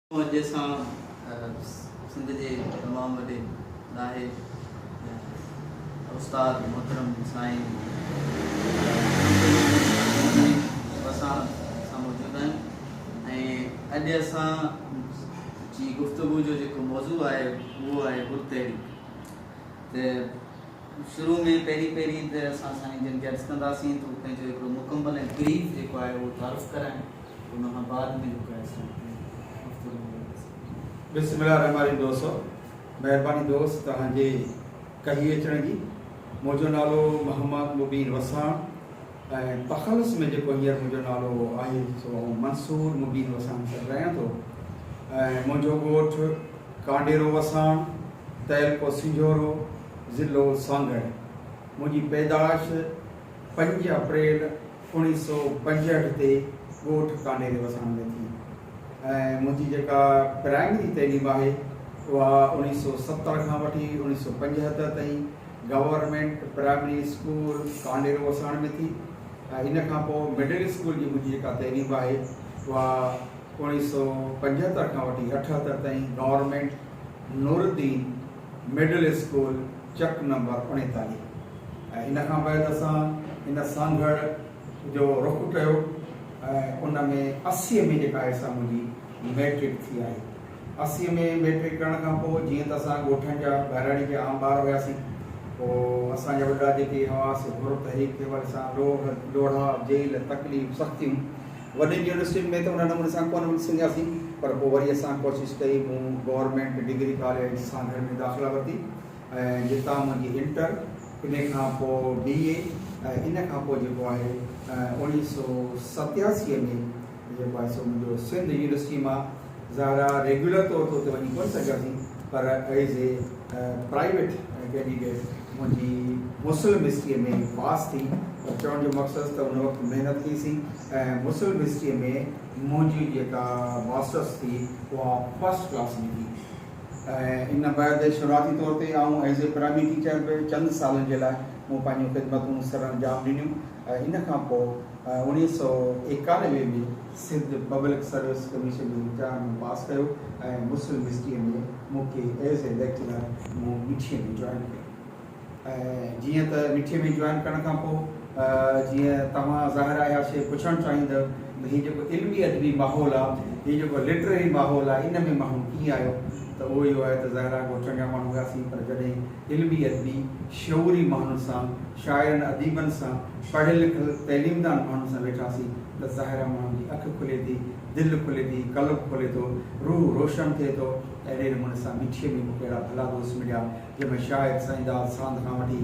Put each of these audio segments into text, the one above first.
जैसा सिंध के तमाम वॾे नाहे उस्ताद मोहतरम साईं असां मौजूदु आहियूं ऐं अॼु असां जी गुफ़्तगू जो जेको मौज़ू आहे उहो आहे गुरतहिड़ी। त शुरू में पहिरीं त असां साईं जिन खे अर्ज़ु कंदासीं त पंहिंजो हिकिड़ो मुकमल ऐं ब्रीफ जेको आहे उहो तारीफ़ कराइनि, उन खां बाद में जेको आहे असां बिस्मिल्लाहिर्रहमानिर्रहीम। दोस्तों महिरबानी दोस्त तव्हांजे कही अचण जी। मुंहिंजो नालो मोहम्मद मुबीन वसाण ऐं तख़लुस में जेको हींअर मुंहिंजो नालो आहे सो मंसूर मुबीन वसाण सां रहियां थो। ऐं मुंहिंजो ॻोठु कांडेरो वसाण, तहलको सिंझोरो, ज़िलो सांगड़। मुंहिंजी पैदाइश 5 अप्रैल 1965 ते ॻोठु कांडेरे वसाण में थी ऐं मुंहिंजी जेका प्राइमरी तइलीम आहे उहा 1970 खां वठी 1975 ताईं गवर्नमेंट प्राइमरी स्कूल कांडेरो वसाण में थी। ऐं इन खां पोइ मिडिल स्कूल जी मुंहिंजी जेका तइलीम आहे उहा 1975 खां वठी 78 ताईं गवर्नमेंट नूरुद्दीन मिडिल स्कूल चक नंबर 39। ऐं इन खां बाद असां इन सांगड़ जो रुख़ कयो ऐं उन में 80 में जेका आहे सा मुंहिंजी मैट्रिक थी आहे। 80 में मैट्रिक करण खां पोइ जीअं त असां ॻोठनि जा बहिराणी जा आम ॿार हुआसीं, पोइ असांजा वॾा जेके हुआसीं गुरु तहरीक जे वजह सां लोढ़ा जेल तकलीफ़ सख़्तियूं वॾी यूनिवर्सिटियुनि में त उन नमूने सां कोन सघियासीं, पर पोइ वरी असां कोशिशि कई। मूं गवर्नमेंट डिग्री कॉलेज सांगड़ में दाख़िला वरिती ऐं जितां मुंहिंजी इंटर, इन खां पोइ BA ऐं इन खां पोइ जेको आहे 1987 में जेको आहे सो मुंहिंजो सिंध यूनिवर्सिटी मां ज़ाहिर रेगुलर तौर ते उते वञी कोन सघियासीं, पर एज़ ए प्राइवेट कैंडिडेट मुंहिंजी मुस्लिम हिस्ट्रीअ में पास थी। चवण जो मक़सदु त उन वक़्तु महिनत कईसीं ऐं मुस्लिम हिस्ट्रीअ में मुंहिंजी जेका मास्टर्स थी उहा फर्स्ट क्लास में थी। ऐं इन बैदि शुरूआती तौर ते आऊं एज़ ए प्राइमरी टीचर बि चंद सालनि जे लाइ मूं पंहिंजूं ख़िदमतूं सर अंजाम ॾिनियूं। ऐं इन खां पोइ 1991 में सिंध पब्लिक सर्विस कमीशन जो इम्तिहान में पास कयो ऐं मुस्लिम हिस्ट्रीअ में मूंखे एज़ ए लेक्चरर मूं मिठीअ में जॉइन कयो। ऐं जीअं त मिठीअ में जॉइन करण खां पोइ जीअं तव्हां ज़ाहिर आहे शइ पुछणु चाहींदव त हीउ जेको इल्मी अदबी माहौल आहे, हीउ जेको लिटरेरी माहौल आहे, इन में माण्हू कीअं आयो, त उहो इहो आहे त ज़ाहिर आहे ॻोठनि जा माण्हू हुआसीं, पर जॾहिं इल्मी अदबी शऊरी माण्हुनि सां, शाइरनि अदीबनि सां, पढ़ियल लिखियल तइलीमदान माण्हुनि सां वेठासीं त ज़ाहिर आहे माण्हुनि जी अखि खुले थी, दिलि खुले थी, क़ल्ब खुले थो, रूह रोशन थिए थो। अहिड़े नमूने सां मिठीअ में मूंखे अहिड़ा भला दोस्त मिलिया जंहिंमें शायदि साईं दास सांद खां वठी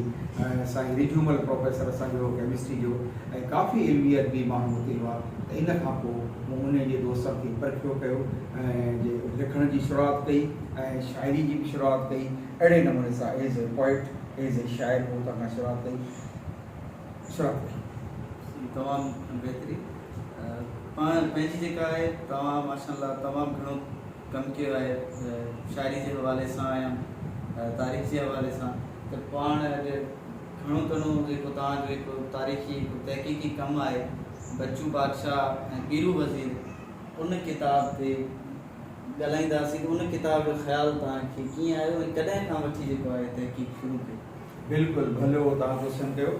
साईं रिजूमल प्रोफेसर असांजो केमिस्ट्री जो ऐं काफ़ी इल्मी अदबी माण्हू हुते हुआ। त इन खां पोइ मूं उन जे दोस्तनि खे परखियो कयो ऐं जे लिखण जी शुरूआति कई ऐं शाइरी जी बि शुरूआति कई। अहिड़े नमूने सां as a poet, as a शाइर मूं हुतां खां शुरूआति कई। तमामु बहितरीन। पाण पंहिंजी जेका आहे तव्हां माशाअल्लाह तमामु घणो कमु कयो आहे शाइरी जे हवाले सां या तारीख़ जे हवाले सां। त पाण घणो जेको तव्हांजो हिकु तारीख़ी तहक़ीक़ी कमु आहे बच्चू बादशाह ऐं पीरू वज़ीर, उन किताब ते ॻाल्हाईंदासीं कि उन किताब जो ख़्यालु तव्हांखे कीअं आयो ऐं कॾहिं खां वठी जेको आहे तहक़ीक़ शुरू कई? बिल्कुलु भलो तव्हां क्वेश्चन कयो।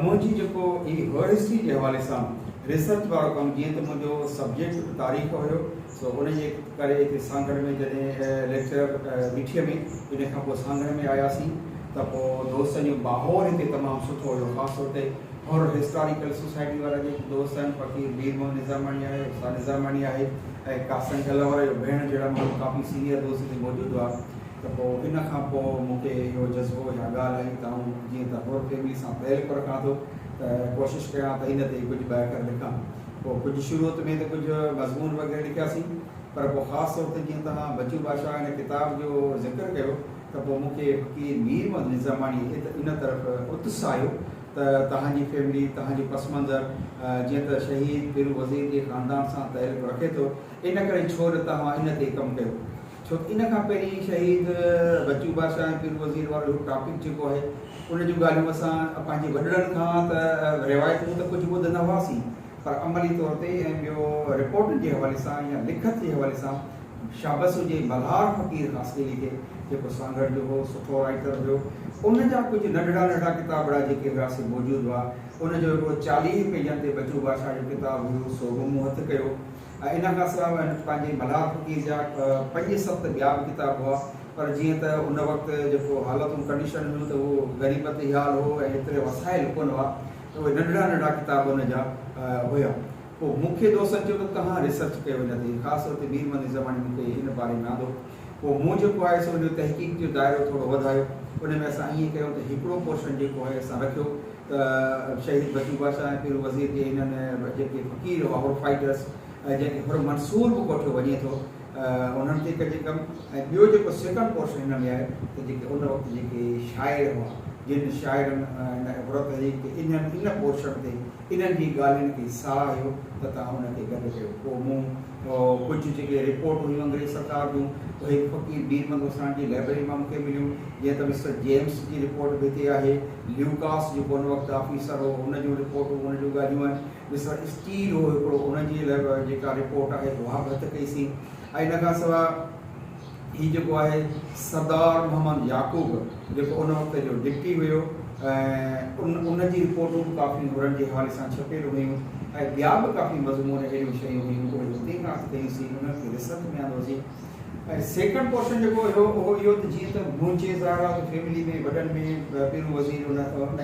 मुंहिंजी जेको हीअ हिस्ट्री जे हवाले सां रिसर्च वारो कमु, जीअं त मुंहिंजो सब्जेक्ट तारीख़ हुयो, सो उनजे करे हिते सांगड़ में जॾहिं लेक्चर मिठीअ में, इन खां पोइ सांगड़ में आयासीं त पोइ दोस्तनि जो माहौल हिते तमामु सुठो हुयो। ख़ासि तौर ते और हिस्टोरिकल सोसाइटी वारा जेके दोस्त आहिनि, फ़क़ीर बीर मोहम्मद निज़ामानी आहे, उस्ताद निज़ामानी आहे ऐं कासन जलावर जो भेण जहिड़ा माण्हू काफ़ी सीनियर दोस्त हिते मौजूदु हुआ। त पोइ इन खां पोइ मूंखे इहो जज़्बो या ॻाल्हि आई त आऊं जीअं त और फैमिली सां तहलको रखां थो त कोशिशि कयां त इन ते कुझु ॿाहिरि करे लिखां। पोइ कुझु शुरूआत में त कुझु मज़मून वग़ैरह लिखियासीं, पर पोइ ख़ासि तौर ते जीअं तव्हां बच्चू बादशाह हिन किताब जो ज़िक्र कयो त पोइ मूंखे फ़क़ीर मीर मोहम्मद निज़ामानी इन तरफ़ उत्साह आयो त तव्हांजी फैमिली, तव्हांजी पस मंज़र जीअं त शहीद पीरू वज़ीर जे ख़ानदान सां तहलको रखे थो, इन करे छो न तव्हां इन ते कमु कयो। छो इन खां पहिरीं शहीद बच्चू बादशाह ऐं पीरू वज़ीर वारो टॉपिक जेको आहे उन जूं ॻाल्हियूं असां पंहिंजे वॾड़नि खां त रिवायतूं त कुझु ॿुधंदा हुआसीं, पर अमली तौर ते ऐं ॿियो रिपोर्टनि जे हवाले सां या लिखत जे हवाले सां शाबस हुजे मल्हार फ़क़ीर ख़ासि खे जेको सांगड़ जो हो सुठो राइटर हुयो, उन जा कुझु नंढड़ा नंढड़ा किताब जेके हुआसीं मौजूदु हुआ। उनजो हिकिड़ो 40 पेजनि ते बचू बादशाह जो किताबु हुयो, सो मूं हथु कयो। ऐं इन खां सवाइ पंहिंजे मल्हार फ़क़ीर जा 5-7 ॿिया बि किताब हुआ, पर जीअं त उन वक़्तु जेको हालतूं कंडीशन हुयूं त उहो ग़रीबत हाल हो ऐं एतिरे वसाइल कोन हुआ, त उहे नंढड़ा नंढड़ा किताब उन जा हुया। पोइ मूंखे दोस्तनि चयो त तव्हां रिसर्च कयो हिन ते, ख़ासि तौर ते मीरमंद ज़माने मूंखे हिन बारे में आंदो। पोइ मूं जेको आहे सो हुनजो तहक़ीक़ जो दाइरो थोरो वधायो। उन में असां ईअं कयूं त हिकिड़ो पोर्शन जेको आहे असां रखियो त शहीद बचू बादशाह ऐं पीर वज़ीर जे हिननि जेके फ़क़ीर हुआ हुर फाइटर्स जंहिंखे हुर मंसूर बि कोठियो वञे थो, उन्हनि ते कजे कमु। ऐं ॿियो जेको सेकेंड पोर्शन हिन में आहे त जेके उन वक़्तु जेके शाइर हुआ, जिन शाइरनि हुरत हुई की इन पोर्शन ते इन्हनि जी ॻाल्हियुनि खे साहियो त तव्हां हुनखे गॾु कयो। पोइ मूं कुझु जेके रिपोर्ट हुयूं अंग्रेज़ सरकार जूं, उहे फ़क़ीर बीरमंद उसाण जी लाइब्रेरी मां मूंखे मिलियूं। जीअं त मिस्टर जेम्स जी रिपोर्ट बि हिते आहे, ल्यूकास जेको उन वक़्तु ऑफिसर हो उन जूं रिपोर्टूं, उन जूं ॻाल्हियूं आहिनि। मिस्टर स्टील हो हिकिड़ो, उनजी जेका रिपोर्ट आहे उहा बि हथु कईसीं। ऐं इन खां सवाइ हीउ जेको आहे सरदार मोहम्मद याकूब जेको उन वक़्त जो डिप्टी हुयो, ऐं उनजी रिपोर्टूं बि काफ़ी हुननि जे हवाले सां छपियल हुयूं। ऐं ॿिया बि काफ़ी मज़मून अहिड़ियूं शयूं हुयूं, उहे हुते खां कयूंसीं, उनखे रिसर्च में आंदोसीं। ऐं सेकेंड पोर्शन जेको हुयो उहो इहो त जीअं त मुंहिंजे ज़ारा फैमिली में वॾनि में पीर वज़ीर उन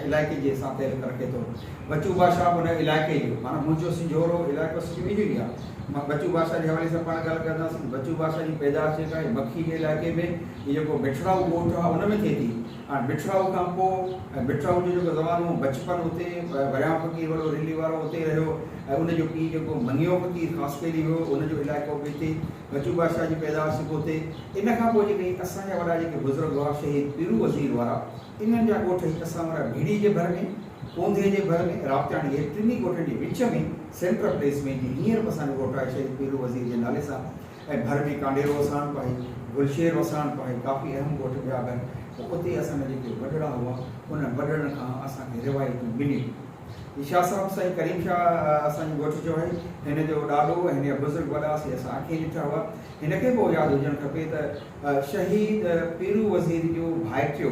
इलाइक़े जे सां तइल्लुक़ रखे थो। बचू बादशाह उन इलाइक़े जो, माना मुंहिंजो सिंझोरो इलाइक़ो सिंध जो ई आहे। मां बचू बादशाह जे हवाले सां पाण ॻाल्हि कंदासीं। बचू बादशाह जी पैदाइश जेका आहे मखी जे इलाइक़े में, हीअ जेको बिठराऊ ॻोठ आहे उन में थिए थी। हाणे बिठराऊ खां पोइ बिठराऊ जो जेको ज़मानो बचपन हुते वरियां फ़क़ीर वॾो रिली वारो हुते रहियो, ऐं उनजो पीउ जेको मनियो फ़क़ीर ख़ासि कहिड़ी हुयो, उनजो इलाइक़ो बि हिते, बचू बादशाह जी पैदाइश बि हुते। इन खां पोइ जेके असांजा वॾा जेके बुज़ुर्ग हुआ शहीद पीरू वज़ीर वारा, इन्हनि जा ॻोठ असां वारा भीड़ी जे भर में, कोंधे जे भर में, रावताणी जे टिनी ॻोठनि जे विच में सेंट्रल प्लेस में हींअर बि असांजो ॻोठ आहे शहीद पीरू वज़ीर जे नाले सां। ऐं भर में कांडेरो वसाण पाए, गुलशेर वसाण पाए, काफ़ी अहम ॻोठ ॿिया बि आहिनि। पोइ उते असांजा जेके वॾड़ा हुआ, उन वॾड़नि खां असांखे रिवायतूं मिलियूं। शाह साहिबु साईं करीम शाह असांजे ॻोठ जो आहे, हिन जो ॾाॾो ऐं हिन जा बुज़ुर्ग वॾासीं असां अखियूं ॾिठा हुआ। हिनखे पोइ यादि हुजणु खपे त शहीद पीरू वज़ीर जो भाइटियो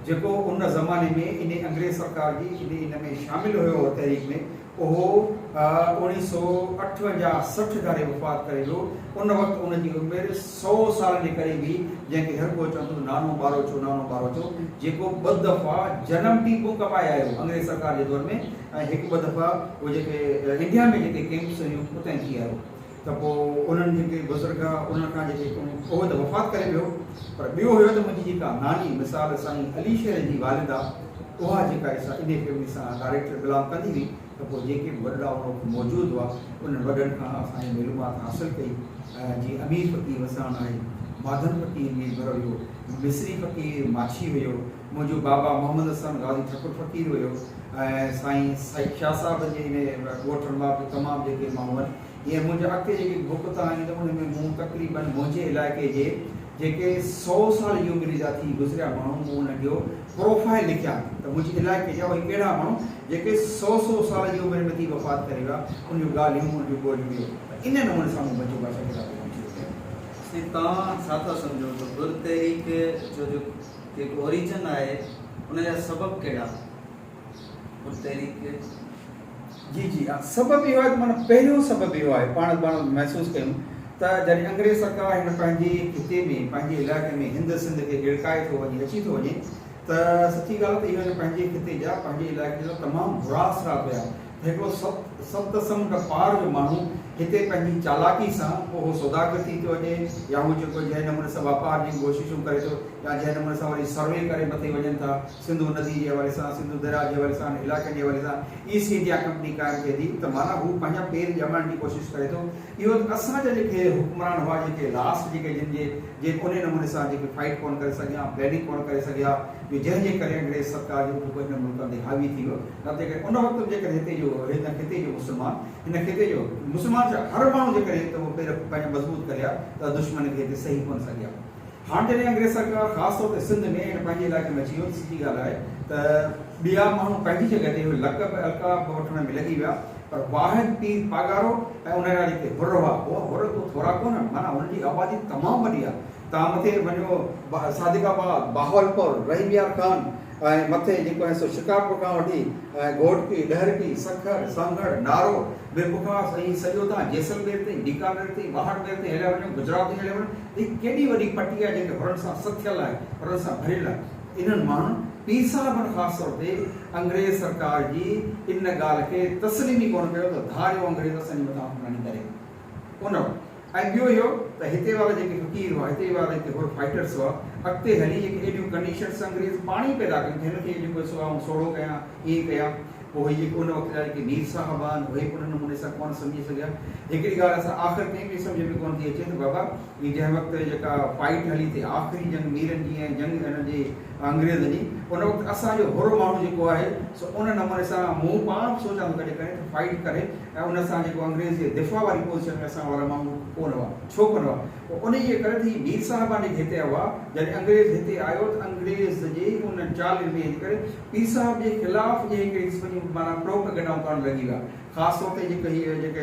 जेको उन ज़माने में इन अंग्रेज़ सरकार जी इन में शामिलु हुयो तहरीक में, उहो 1958-60 धारे वफ़ात करे वियो। उन वक़्तु उनजी उमिरि 100 साल जे क़रीब हुई, जंहिंखे हर को चवंदो नानो ॿारो छो, जेको 2 दफ़ा जनम टीपो कमाए आयो अंग्रेज़ सरकार जे दौर में, ऐं 1-2 दफ़ा उहे जेके इंडिया में जेके कैंप्स हुयूं उतां थी आयो। त पोइ उन्हनि जेके बुज़ुर्ग उन्हनि खां जेके उहो त वफ़ात करे वियो। पर ॿियो हुयो त मुंहिंजी जेका नानी मिसाल साईं अली शेर जी वालिदा, उहा जेका इन फैमिली सां डायरेक्ट बिलोंग कंदी हुई। त पोइ जेके बि वॾा मौजूदु हुआ उन्हनि वॾनि खां असांजी मालूमात हासिलु कई। जीअं अमीर फ़क़ीर वसाण आहे, माधन फ़क़ीर में घर हुयो, मिस्री फ़क़ीर माछी हुयो, मुंहिंजो बाबा मोहम्मद हसन गाज़ी ठकुर फ़क़ीर हुयो, ऐं साईं शाह साहिब जे इन ॻोठनि मां बि तमामु जेके माण्हू आहिनि। ईअं मुंहिंजे अॻिते जेके बुक था आहिनि त उन में मूं तक़रीबन मुंहिंजे इलाइक़े जे जेके 100 साल जी उमिरि जा थी गुज़रिया माण्हू, मूं उनजो प्रोफाइल लिखिया त मुंहिंजे इलाइक़े जा उहे कहिड़ा माण्हू जेके 100 साल जी उमिरि में थी वफ़ात करे विया, उनजूं ॻाल्हियूं उनजूं ॻोल्हियूं। इन नमूने सां मूं बचू बादशाह किताब तव्हां छा था सम्झो त गुर तहरीक जो जेको ओरिजिन आहे उन जा सबब कहिड़ा? गुर तहरीक जी हा, सबबु इहो आहे त माना पहिरियों सबबु इहो आहे, पाण महसूसु कयूं त जॾहिं अंग्रेज़ सरकार हिन पंहिंजे खिते में पंहिंजे इलाइक़े में हिंद सिंध खे गिड़काए थो वञे, अची थो वञे, त सची ॻाल्हि त इहो हिन पंहिंजे खिते जा पंहिंजे इलाइक़े जा तमामु बुरा असरात हुया। हिकिड़ो सत समुंड पार जो माण्हू हिते पंहिंजी चालाकी सां पोइ सौदागर थी थो वञे, या हू जेको जंहिं नमूने सां वापार जी कोशिशूं करे थो, या जंहिं नमूने सां वरी सर्वे करे मथे वञनि था सिंधु नदी जे हवाले सां, सिंधु दरिया जे हवाले सां, इलाइक़नि जे हवाले सां ईस्ट इंडिया कंपनी क़ाइमु थिए थी, त माना हू पंहिंजा पेर ॼमण जी कोशिशि करे थो। इहो असांजा जेके हुक्मरान हुआ, जेके लास्ट जेके उन नमूने सां जेके फाइट कोन करे सघिया, प्लैनिंग कोन करे सघिया, जंहिंजे करे अंग्रेज़ सरकार जो हिन मुल्क ते हावी थी वियो। न त उन वक़्तु जेकॾहिं हिन खिते जो मुस्लमान, हिन खिते जो मुस्लमान हर माण्हू जे करे त उहो पेर पंहिंजा मज़बूत करिया त दुश्मन खे हिते सही कोन सघिया। हाणे जॾहिं अंग्रेज़ सरकार ख़ासि तौर ते सिंध में हिन पंहिंजे इलाइक़े में अची वियो, सची ॻाल्हि आहे त ॿिया माण्हू पंहिंजी जॻह ते लक़ब अलक़ाब वठण में लॻी विया, पर वाहिद पीर पागारो ऐं उन जा जेके हुर हुआ उहा हुर तो थोरा कोन माना हुनजी आबादी तमामु वॾी आहे तव्हां मथे वञो सादिकाबाद बहावलपुर रहीमियार खान ऐं मथे जेको आहे सो शिकारपुर खां वठी घोटकी डहरकी सखर सांगड़ नारो बेबुखा सही सॼो तव्हां जैसलमेर ताईं बीकानेर ताईं बाड़मेर ताईं हलिया वञो गुजरात ताईं हलिया वञो हीअ केॾी वॾी पटी आहे जेके हुननि सां सथियल आहे हुननि सां भरियल आहे इन्हनि माण्हुनि पीर साहिबनि ख़ासि तौर ते अंग्रेज़ सरकार जी इन ॻाल्हि खे तस्लीम ई कोन कयो त धारियो अंग्रेज़ असांजे मथां हुकमरानी करे उन ऐं ॿियो इहो त हिते वारा जेके फ़क़ीर हुआ हिते वारा जेके हुआ फाइटर्स हुआ अॻिते हली जेके एॾियूं कंडीशन्स अंग्रेज़ पाणी पैदा कयूं हिन खे जेको सो सोड़ो कयां ईअं कयां पोइ जेके उन वक़्त जा जेके मीर साहब आहिनि उहे बि उन नमूने सां कोन सम्झी सघिया हिकिड़ी ॻाल्हि असां आख़िर कंहिं बि सम्झ में कोन थी अचे त बाबा हीअ जंहिं वक़्तु जेका फाइट हली थी आख़िरी जंग मीरनि जी ऐं जंग हिन जी अंग्रेज़ जी उन वक़्तु असांजो हुर माण्हू जेको आहे सो उन नमूने सां मूं पाण बि सोचां थो कॾहिं कॾहिं फाइट करे ऐं उन सां जेको अंग्रेज़ जे दिफ़ा वारी पोज़ीशन में असां वारा माण्हू कोन हुआ छो कोन हुआ पोइ उन जे करे थी मीर साहिबा जेके हिते हुआ जॾहिं अंग्रेज़ हिते आयो त अंग्रेज़ जे उन चालीह में करे पीर साहिब जे ख़िलाफ़ जे हिकिड़ी माना प्रोपेगेंडा करणु लॻी विया ख़ासि तौर ते जेके हीअ जेके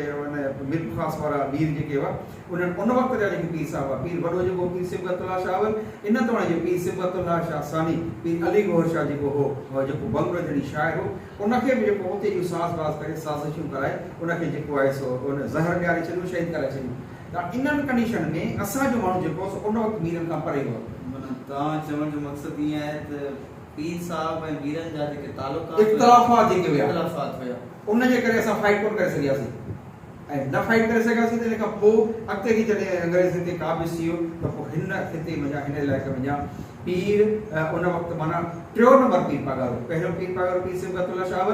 मिर्ग ख़ासि वारा वीर जेके हुआ उन्हनि उन वक़्त जा जेके पीर साहिब पीर वॾो जेको पीर सिबगतुल्लाह शाह हुआ इन तोड़े जो पीर सिबगतुल्लाह शाह सानी पीर अली गौहर शाह जेको हो जेको बंगलो जहिड़ी शाइर हो उनखे बि जेको उते जूं साज़ बाज़ करे साज़िशूं कराए उनखे जेको आहे सो उन ज़हर ॾियारे छॾियो शहीद करे छॾियो त इन्हनि कंडीशन में असांजो माण्हू जेको सो उन वक़्तु मीरनि खां परे हुओ माना तव्हां चवण जो मक़सदु ईअं आहे त पीर साहिब ऐं मीरनि जा जेके तालुकात इख़्तिलाफ़ात जेके हुआ इख़्तिलाफ़ात हुया उन जे करे असां फाइट कोन करे सघियासीं ऐं न फाइट करे सघियासीं त इन खां पोइ अॻिते की जॾहिं अंग्रेज़ हिते क़ाबिज़ थी वियो त पोइ हिन हिते मुंहिंजा हिन इलाइक़े में पीर उन वक़्तु माना टियों नंबर पीर पागारो पहिरियों पीर पागारो पीर सिबगतुल्लाह शाह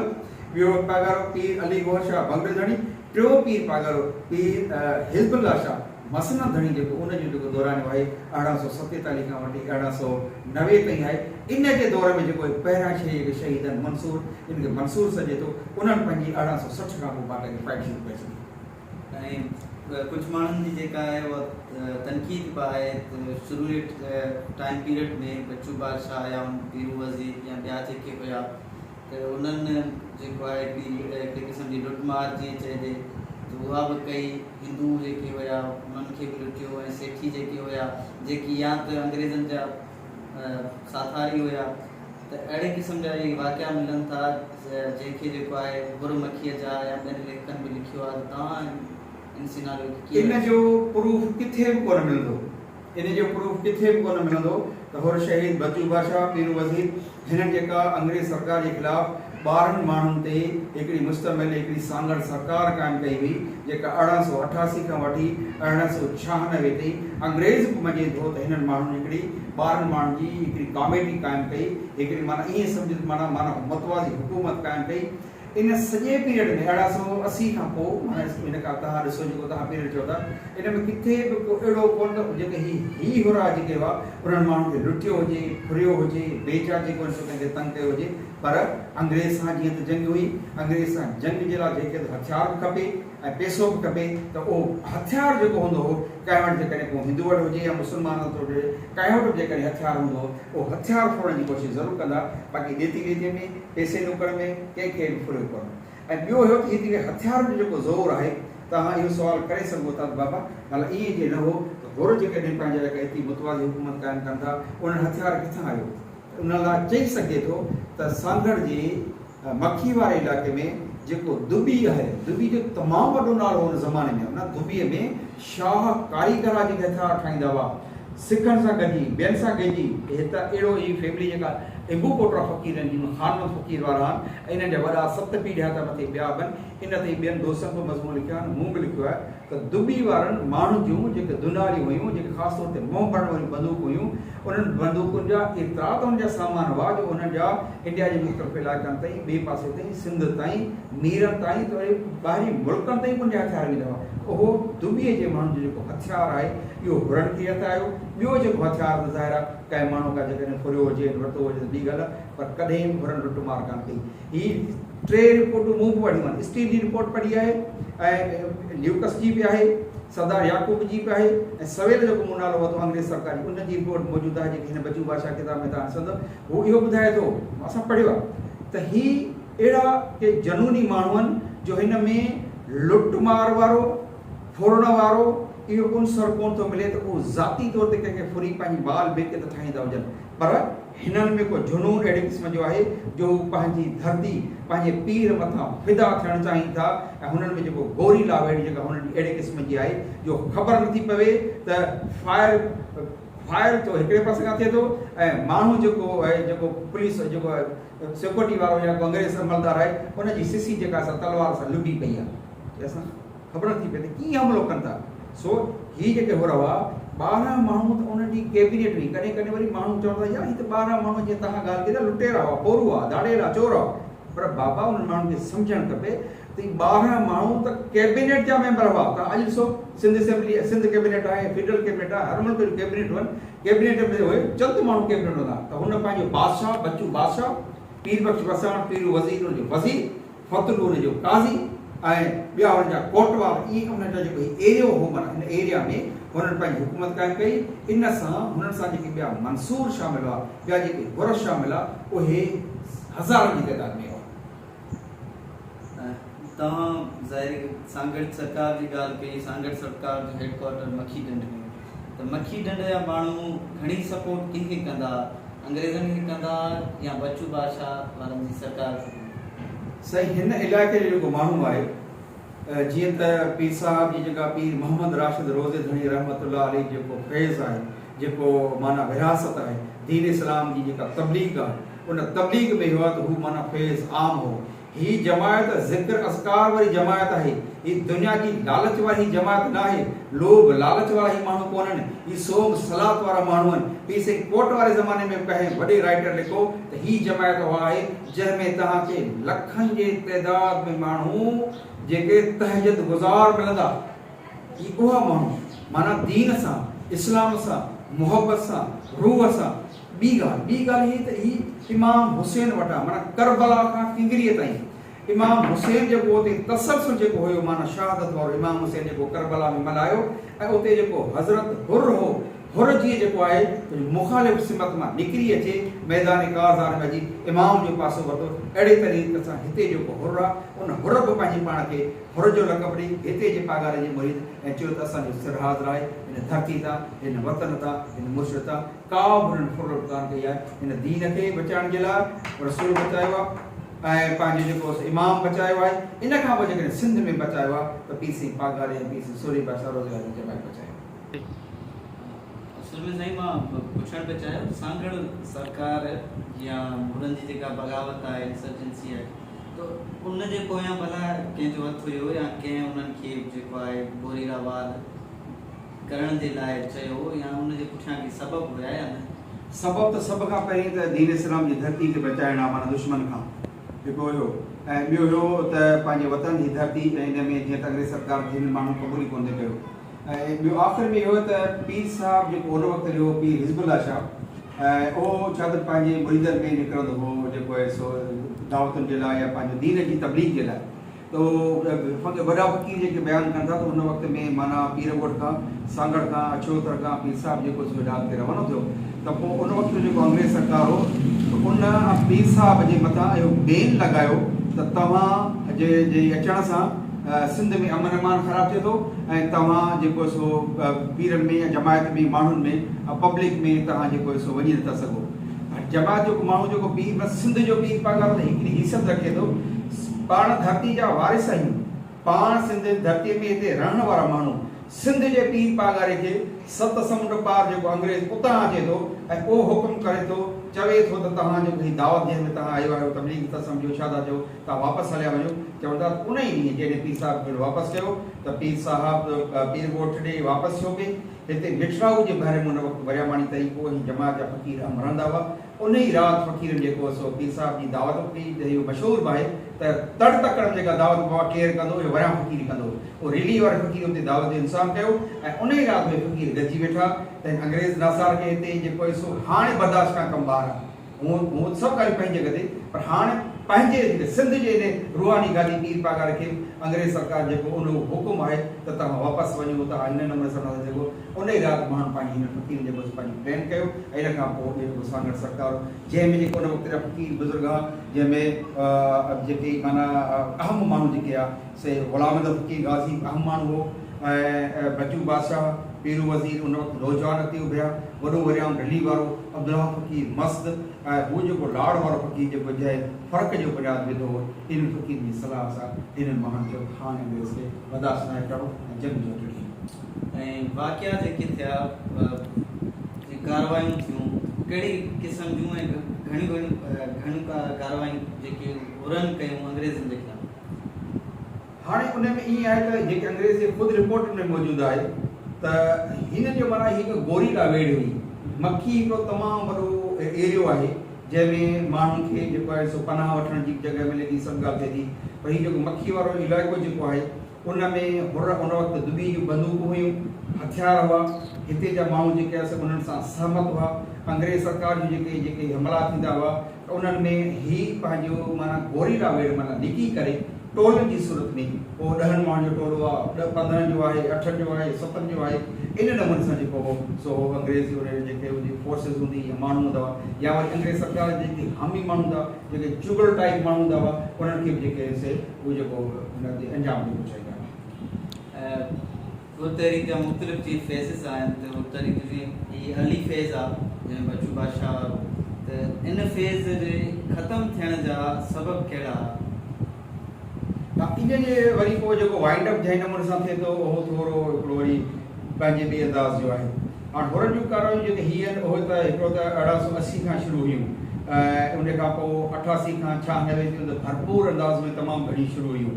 ॿियो पागारो पीर अली गौहर शाह बंगलो धणी टियों पीर पागारो पीर हिज़्बुल्लाह शाह मसनद धणी जेको उन जो जेको दौरान आहे 1847 खां वठी 1890 ताईं आहे इन जे दौर में जेको पहिरियां शहीद आहिनि मंसूर इनखे मंसूर सॾे थो उन्हनि पंहिंजी 1860 खां पोइ पाण खे फाइट शुरू करे छॾी ऐं कुझु माण्हुनि जी जेका आहे उहा तनक़ीद बि आहे त शुरू टाइम पीरियड में बच्चू बादशाह या पीरू वज़ीर या ॿिया जेके हुया त उन्हनि जेको आहे हिकिड़ी क़िस्म जी लुटमार जीअं चइजे उहा बि कई हिंदू जेके हुया उन्हनि खे बि लुटियो ऐं सेठी जेके हुया जेकी या त अंग्रेज़नि जा साथारी हुया त अहिड़े क़िस्म जा इहे वाक़िया मिलनि था जंहिंखे जेको आहे गुरमखीअ जा या ॿियनि लेखकनि बि लिखियो आहे तव्हां इन सिनारियो इन जो प्रूफ किथे बि कोन मिलंदो इन जो प्रूफ किथे बि कोन मिलंदो त हुर शहीद बच्चू बादशाह पीरू वज़ीर हिननि जेका अंग्रेज़ सरकार जे ख़िलाफ़ 12 माण्हुनि ते हिकिड़ी मुस्तमिल हिकिड़ी सांगड़ सरकार क़ाइमु कई हुई जेका 1888 खां वठी 1996 ताईं अंग्रेज़ बि मञे थो त हिननि माण्हुनि हिकिड़ी 12 माण्हुनि जी हिकिड़ी कमेटी क़ाइमु कई हिकिड़ी माना ईअं सम्झ माना मतवाज़ी हुकूमत क़ाइमु कई इन सॼे पीरियड में 1880 खां पोइ माना हिन खां तव्हां ॾिसो जेको तव्हां पीरियड चओ था इन में किथे बि को अहिड़ो कोन जेके ही हुरा जेके हुआ उन्हनि माण्हुनि खे लुटियो हुजे फुरियो हुजे बेचा जेको कंहिंखे तंग कयो हुजे पर अंग्रेज़ सां जीअं त जंग हुई अंग्रेज़ सां जंग जे लाइ जेके हथियार बि खपे ऐं पैसो बि खपे त उहो हथियार जेको हूंदो हो कंहिं वटि जेकॾहिं को हिंदू वटि हुजे या मुस्लमान वटि हुजे कंहिं वटि बि जेकॾहिं हथियार हूंदो उहो हथियार फोड़ण जी कोशिशि ज़रूरु कंदा बाक़ी ॾेती वेतीअ में पैसे नुकड़ में कंहिंखे बि फुरियो कोन ऐं ॿियो हुयो त हीअ हथियार जो जेको ज़ोर आहे तव्हां इहो सुवालु करे सघो था बाबा भला ईअं जे न हो त हुर जेकॾहिं पंहिंजा जेका एतिरी मुतवाज़ी हुकूमत क़ाइमु कनि था उन्हनि हथियार किथां आयो उन लाइ चई सघे थो त सांगड़ जे मखी वारे इलाइक़े में जेको दुबी आहे दुबी जो तमामु वॾो नालो हुन ज़माने में उन दुबीअ में शाह कारीगरा जेके हथियार ठाहींदा हुआ सिखनि सां गॾिजी ॿियनि सां गॾिजी हिते अहिड़ो ई फैमिली जेका एंबू कोटरा फ़क़ीर आहिनि जिन ख़ान फ़क़ीर वारा आहिनि इन्हनि जा वॾा 7 पीढ़िया त मथे ॿिया बि इन ते ॿियनि दोस्तनि बि मज़मून लिखियो आहे मूं बि लिखियो आहे त दुबी वारनि माण्हुनि जूं जेके दुनारियूं हुयूं जेके ख़ासि तौर ते मोह भरण वारियूं बंदूक हुयूं उन्हनि बंदूकुनि जा एतिरा त उन्हनि जा सामान हुआ जो उन्हनि जा इंडिया जे मुख़्तलिफ़ इलाइक़नि ताईं ॿिए पासे ताईं सिंध ताईं मीरनि ताईं त वरी ॿाहिरी मुल्कनि ताईं उन जा हथियार वेंदा हुआ उहो दुबीअ जे माण्हुनि जो जेको हथियार आहे इहो हुरनि खे हथ आयो ॿियो जेको हथियार त ज़ाहिर आहे कंहिं माण्हू खां जेकॾहिं फुरियो हुजे वरितो हुजे त ॿी ॻाल्हि आहे पर कॾहिं बि हुरनि लुटमार कान कई हीअ 3 रिपोर्टूं मूं बि पढ़ियूं आहिनि स्टील जी रिपोर्ट पढ़ी आहे ऐं ल्यूकस जी बि आहे सरदार याकूब जी बि आहे ऐं सवेल जेको मूं नालो वरितो अंग्रेज़ सरकार जी उनजी रिपोर्ट मौजूदु आहे जेकी हिन बच्चू बादशाह किताब में तव्हां ॾिसंदव उहो इहो ॿुधाए थो असां पढ़ियो आहे त ही अहिड़ा के जनूनी माण्हू आहिनि जो हिन में लुटमार वारो फुरण वारो इहो कुनसर कोन थो मिले त उहो ज़ाती तौर ते कंहिंखे फुरी पंहिंजी बाल बेके त ठाहींदा हुजनि, पर हिननि में को जुनून अहिड़े क़िस्म जो आहे जो पंहिंजी धरती पंहिंजे पीर मथां फिदा थियणु चाहिनि था। ऐं हुननि में जेको गोरी लाव अहिड़ी जॻह हुननि जी अहिड़े क़िस्म जी आहे जो ख़बर नथी पवे त फायर तो हिकिड़े पासे खां थिए थो ऐं माण्हू जेको आहे जेको पुलिस जेको सिक्योरिटी वारो या को अंग्रेज़ अमलदार आहे हुनजी सिसी जेका असां तलवार सां लुबी पई आहे, असां ख़बर नथी पए त कीअं हमिलो कनि था। सो ही जेके हो रहा 12 माण्हू त उन्हनि जी कैबिनेट हुई, कॾहिं कॾहिं वरी माण्हू चवंदा यार ही त 12 माण्हू जीअं तव्हां ॻाल्हि कई लुटेरा हुआ, पोरू हुआ, दाड़ेला, चोर हुआ, पर बाबा उन्हनि माण्हुनि खे सम्झणु खपे त 12 माण्हू त कैबिनेट जा मेंबर हुआ। तव्हां अॼु ॾिसो सिंध असेंबली, सिंध कैबिनेट आहे, फेडरल कैबिनेट आहे, हर मुल्क जो कैबिनेट हुअनि, कैबिनेट में हुए चंद माण्हू कैबिनेट हूंदा त हुन पंहिंजो बादशाह, बच्चू बादशाह, पीर बख्श वसाण पीर वज़ीर हुनजो वज़ीर, फतुल हुनजो काज़ी ऐं ॿिया हुनजा कोटवाल, इहे हुन जो जेको एरियो हो माना हिन एरिया में हुननि पंहिंजी हुकूमत क़ाइमु कई। इन सां हुननि सां जेके ॿिया मंसूर शामिल हुआ, ॿिया जेके गुर शामिल हुआ, उहे हज़ारनि जी तइदाद में हुआ। तव्हां ज़ाहिर सांगड़ सरकार जी ॻाल्हि कई, सांगड़ सरकार जो हेडक्वार्टर मखी ढंढ में, त मखी ढंढ जा माण्हू घणी सपोर्ट कंहिंखे कंदा, अंग्रेज़नि खे कंदा या बच्चू बादशाह वारनि जी सरकार खे? सही हिन इलाइक़े जो जेको माण्हू आहे, जीअं त पीर साहिब जी जेका पीर मोहम्मद राशिद रोज़े धणी रहमतुल्लाह अलैह जेको फैज़ आहे, जेको माना विरासत आहे दीन इस्लाम जी जेका तबलीग आहे, उन तबलीग में हुआ त हू माना फैज़ आम हो। ही जमायत ज़िक्र अस्कार वारी जमायत आहे, ही दुनिया जी लालच वारी जमायत न आहे, लोभ लालच वारा ही माण्हू कोन्हनि, ही सोम सलात वारा माण्हू आहिनि। पीर सिंह कोट वारे ज़माने में कंहिं वॾे राइटर लिखो त ही जमायत उहा आहे जंहिंमें तव्हांखे लखनि जे तइदाद में माण्हू जेके तहजद गुज़ार मिलंदा, ही उहा माण्हू माना दीन सां, इस्लाम सां, मुहबत सां, रूह सां। ॿी ॻाल्हि ही त ही इमाम हुसैन वटां माना करबला खां किंगरीअ ताईं इमाम हुसैन जेको उते तसलसल जेको हुयो माना शहादत वारो इमाम हुसैन जेको करबला में मल्हायो, ऐं उते जेको हज़रत हुर हो, हुर जी जेको आहे मुखालिफ़ सिमत मां निकिरी अचे मैदान कारज़ार में अची इमाम जो पासो वरितो। अहिड़े तरीक़े सां हिते जेको हुर आहे उन हुर बि पंहिंजे पाण खे हुर जो लक़ब ॾेई हिते जे पागारे जे मुरीद ऐं चयो त असांजो सिर हाज़िर आहे हिन धरती तां, हिन वतन तां, हिन मुल्क तां, का बि हुननि फुर्र कान कई आहे। हिन दीन खे बचाइण जे लाइ रसूल बचायो आहे ऐं पंहिंजो जेको इमाम बचायो आहे। इन खां पोइ जेकॾहिं सिंध में बचायो आहे त पीर सिंह पागारे ऐं पीर सिंह सोरी बादशाह रोज़े जी जमायत बचायो। असल में साईं मां पुछणु पिया चाहियां, सांगड़ सरकार या हुननि जी जेका बग़ावत आहे, इंसर्जेंसी आहे, त उन जे पोयां भला कंहिंजो हथु हुयो या कंहिं उन्हनि खे जेको आहे गोरीरा वार करण जे लाइ चयो या उन जे पुठियां के सबबु हुया या न? सबबु त सभ खां पहिरीं त दीन इस्लाम जी धरती खे बचाइण आहे माना दुश्मन खां जेको हुयो, ऐं ॿियो हुयो त पंहिंजे वतन जी धरती, ऐं हिन में जीअं त अंग्रेज़ सरकार जिन माण्हू क़बूल कोन थो कयो। ऐं ॿियो आख़िर में इहो त पीर साहिब जेको उन वक़्तु जो पीर हिज़्बुल्लाह शाह, ऐं उहो छा त पंहिंजे मुरीदनि में निकिरंदो हो जेको आहे सो दावतुनि जे लाइ या पंहिंजो दीन जी तबलीग जे लाइ। तो वॾा फ़क़ीर जेके बयानु कनि था त उन वक़्त में माना पीर ॻोठ खां, सांगड़ खां, अछोतर खां पीर साहिब जेको सो डाक ते रवानो थियो, त पोइ उन वक़्तु जेको अंग्रेज़ सरकार हो त उन पीर साहिब जे मथां इहो बेन लॻायो त तव्हां जे अचण सां सिंध में अमन अमान ख़राबु थिए थो ऐं तव्हां जेको सो पीरनि में या जमायत में माण्हुनि में पब्लिक में तव्हां जेको सो वञी नथा सघो। जमायत जो माण्हू जेको पीर बसि सिंध जो पीर पागार त हिकिड़ी इज़त रखे थो, पाण धरती जा वारिस आहियूं, पाण सिंध धरतीअ में हिते रहण वारा माण्हू सिंध जे पीर पागारे खे 7 समुंड पार जेको अंग्रेज़ उतां अचे थो ऐं उहो हुकुम करे थो, चवे थो त तव्हां जेको ही दावत जंहिंमें तव्हां आयो आहियो तबलीग था सम्झो, छा था चयो, तव्हां वापसि हलिया वञो। चवंदा उन ई ॾींहुं जॾहिं पीर साहिब वापसि कयो त पीर साहिब पीर ॻोठ ॾे वापसि थियो पिए। हिते मिठराऊ जे भरे में उन वक़्तु वरियामाणी ताईं पोइ जमात जा फ़क़ीर रहंदा हुआ। उन ई राति फ़क़ीरनि जेको सो पीर साहिब जी दावत कई, इहो मशहूरु आहे त तड़ तकड़ जेका दावत बाबा केरु कंदो, इहो वरियां फ़क़ीर कंदो। उहो रिली वारे फ़क़ीर हुते दावत जो इंतज़ाम कयो ऐं उन ई राति में फ़क़ीर गॾिजी वेठा त अंग्रेज़ नासार खे हिते जेको सो हाणे बर्दाश्त खां कमु ॿार आहे। हूअं सभु ॻाल्हियूं पंहिंजी जॻह ते, पर हाणे पंहिंजे सिंध जे रुहानी गादी पीर पागार खे अंग्रेज सरकार जेको उन हुकुम आहे त तव्हां वापसि वञो था इन नमूने सां जेको उन राति माण्हू पंहिंजी हिन फ़क़ीर जेको पंहिंजी प्लेन कयो ऐं इन खां पोइ जेको सागर सरकार जंहिंमें जेको उन वक़्त जा फ़क़ीर बुज़ुर्ग आहे जंहिंमें जेके माना अहम माण्हू जेके आहे से ग़ुलाम अहमद फ़क़ीर गाज़ी अहम माण्हू हो ऐं बच्चू बादशाह पीरू वज़ीर उन वक़्तु नौजवान अती उभिया वॾो वरियाम ढली वारो अब्दुल्ला फ़क़ीर मस्त ऐं हू जेको लाड़ वारो फ़क़ीर जेको जंहिं फ़र्क़ जो बुनियाद विधो हो इन फ़क़ीर जी सलाह सां इन्हनि माण्हुनि जो हाणे अंग्रेज़ खे बर्दाश्त न कयो ऐं जंग जो टिड़ी ऐं वाक़िया जेके थिया कारवायूं थियूं कहिड़ी क़िस्म जूं ऐं घणियूं कारवायूं जेके हुरनि कयूं अंग्रेज़नि जे ख़िलाफ़ हाणे उन में ईअं आहे त जेके अंग्रेज़ जे ख़ुदि रिपोर्ट में मौजूदु आहे त हिन जो माना हिकु गोरीला वेड़ हुई मक्खी हिकिड़ो तमामु वॾो एरियो आहे जंहिंमें माण्हुनि खे जेको आहे सो पनाह वठण जी जॻह मिले थी सभु ॻाल्हि थिए थी पर हीउ जेको मक्खी वारो इलाइक़ो जेको आहे उन में हुर उन वक़्तु दुबी जूं बंदूकूं हुयूं हथियार हुआ हिते जा माण्हू जेके आहे उन्हनि सां सहमत हुआ अंग्रेज़ सरकार जूं जेके हमला थींदा हुआ त उन्हनि में ही पंहिंजो माना गोरीला वेड़ माना लिकी करे टोलनि जी सूरत में पोइ 10 माण्हुनि जो टोलो आहे 15 जो आहे 8 जो आहे 7 जो आहे इन नमूने सां जेको हो सो अंग्रेज़ी जेके उनजी फोर्सिस हूंदी या माण्हू हूंदा हुआ या वरी अंग्रेज़ सरकार जेके हामी माण्हू हूंदा जेके चुगल टाइप माण्हू हूंदा हुआ उन्हनि खे बि जेके से उहो जेको हुन ते अंजाम ॾिनो चाहींदा उहो तहरीक जा मुख़्तलिफ़ चीज़ फेसिस आहिनि त उहो तहरीक जी हीअ अर्ली फेज़ आहे जंहिं बच्चू बादशाह वारो त इन फेज़ जे ख़तमु थियण जा सबब कहिड़ा इन जे वरी पोइ जेको वाइंड अप जंहिं नमूने सां थिए थो उहो थोरो हिकिड़ो वरी पंहिंजे ॿिए अंदाज़ जो आहे हाणे हुरनि जूं कारवायूं जेके हीअ आहिनि उहे त हिकिड़ो त 1880 खां शुरू हुयूं ऐं उन खां पोइ 88 खां 96 थियूं त भरपूर अंदाज़ में तमामु घणी शुरू हुयूं